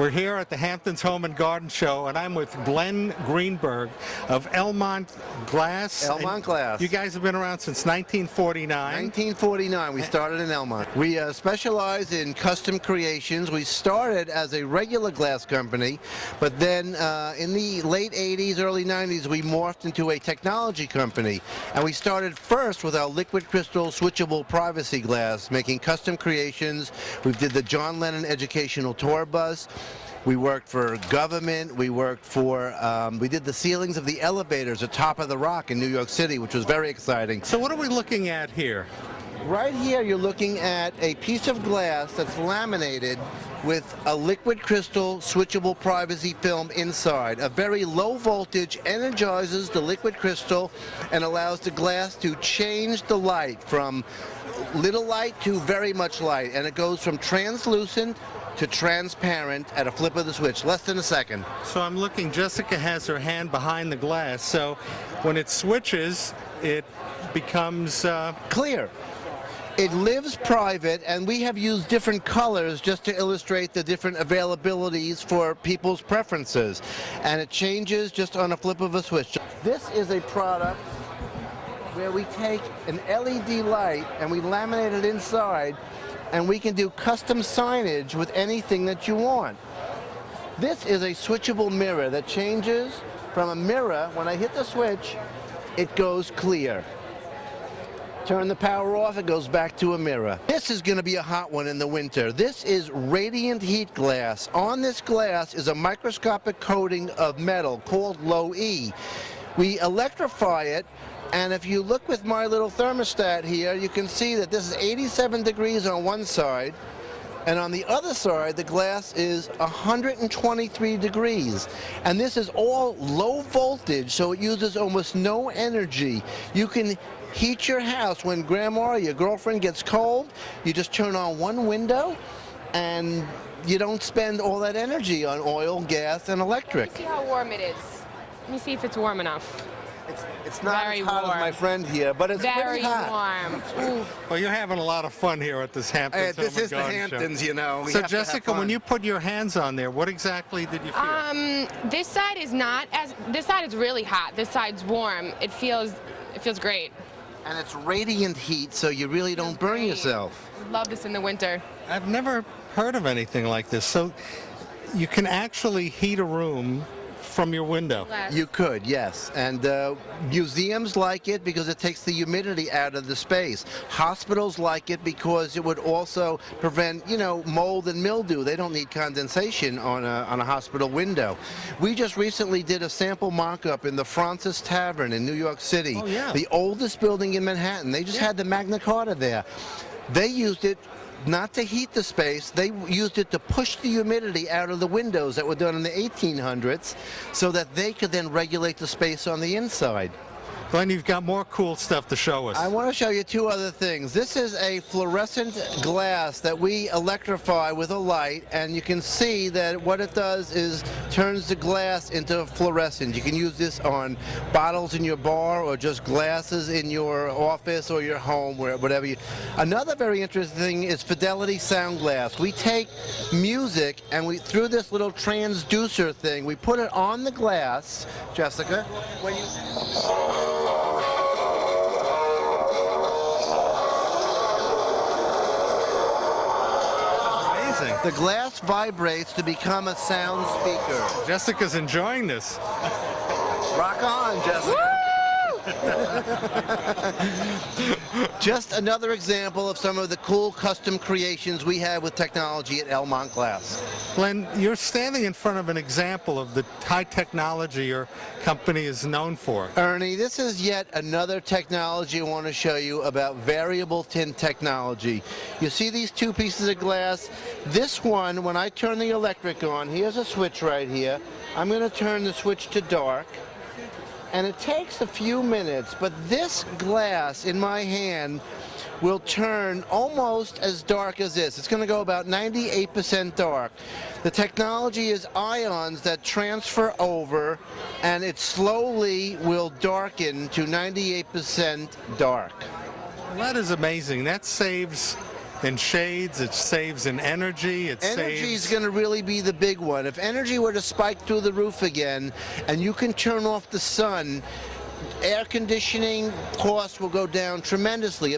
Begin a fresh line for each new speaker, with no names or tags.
We're here at the Hampton's Home and Garden Show, and I'm with Glenn Greenberg of Elmont Glass.
Elmont Glass.
You guys have been around since 1949.
1949, we started in Elmont. We specialize in custom creations. We started as a regular glass company, but then in the late 80s, early 90s, we morphed into a technology company. And we started first with our liquid crystal switchable privacy glass, making custom creations. We did the John Lennon Educational Tour Bus. We worked for government. We worked for, we did the ceilings of the elevators at Top of the Rock in New York City, which was very exciting.
So what are we looking at here?
Right here, you're looking at a piece of glass that's laminated with a liquid crystal switchable privacy film inside. A very low voltage energizes the liquid crystal and allows the glass to change the light from little light to very much light. And it goes from translucent to transparent at a flip of the switch, less than a second.
So I'm looking, Jessica has her hand behind the glass, so when it switches, it becomes
clear. It lives private, and we have used different colors just to illustrate the different availabilities for people's preferences. And it changes just on a flip of a switch. This is a product where we take an LED light and we laminate it inside, and we can do custom signage with anything that you want. This is a switchable mirror that changes from a mirror. When I hit the switch, it goes clear. Turn the power off, it goes back to a mirror. This is going to be a hot one in the winter. This is radiant heat glass. On this glass is a microscopic coating of metal called low E. We electrify it, and if you look with my little thermostat here, you can see that this is 87 degrees on one side, and on the other side, the glass is 123 degrees. And this is all low voltage, so it uses almost no energy. You can heat your house when grandma or your girlfriend gets cold. You just turn on one window, and you don't spend all that energy on oil, gas, and electric.
Let me see how warm it is. Let me see if it's warm enough.
It's not
very
as hot
warm.
as my friend here, but it's
very
pretty hot.
warm. Ooh.
Well, you're having a lot of fun here at this Hampton's Home
This
and
is the
Garden
Hamptons,
Show.
you know. We
So
have to have
Jessica, when
fun.
you put your hands on there, what exactly did you feel?
This side is not as. This side is really hot. This side's warm. It feels great.
And it's radiant heat, so you really don't burn
Great.
yourself.
Love this in the winter.
I've never heard of anything like this. So you can actually heat a room from your window.
You could, yes. And museums like it because it takes the humidity out of the space. Hospitals like it because it would also prevent, you know, mold and mildew. They don't need condensation on a hospital window. We just recently did a sample mock-up in the Francis Tavern in New York City.
Oh, yeah.
The oldest building in Manhattan. They just had the Magna Carta there. They used it not to heat the space, they used it to push the humidity out of the windows that were done in the 1800s so that they could then regulate the space on the inside.
Glenn, you've got more cool stuff to show us.
I want to show you two other things. This is a fluorescent glass that we electrify with a light, and you can see that what it does is turns the glass into fluorescent. You can use this on bottles in your bar or just glasses in your office or your home, whatever you. Another very interesting thing is Fidelity Sound Glass. We take music and we, through this little transducer thing, we put it on the glass. Jessica, when you the glass vibrates to become a sound speaker.
Jessica's enjoying this.
Rock on, Jessica. Just another example of some of the cool custom creations we have with technology at Elmont Glass.
Glenn, you're standing in front of an example of the high technology your company is known for.
Ernie, this is yet another technology I want to show you about variable tint technology. You see these two pieces of glass? This one, when I turn the electric on, here's a switch right here. I'm going to turn the switch to dark. And it takes a few minutes, but this glass in my hand will turn almost as dark as this. It's going to go about 98% dark. The technology is ions that transfer over, and it slowly will darken to 98% dark.
Well, that is amazing. That saves in shades, it saves in energy, it
Energy is
saves...
going to really be the big one. If energy were to spike through the roof again, and you can turn off the sun, air conditioning costs will go down tremendously.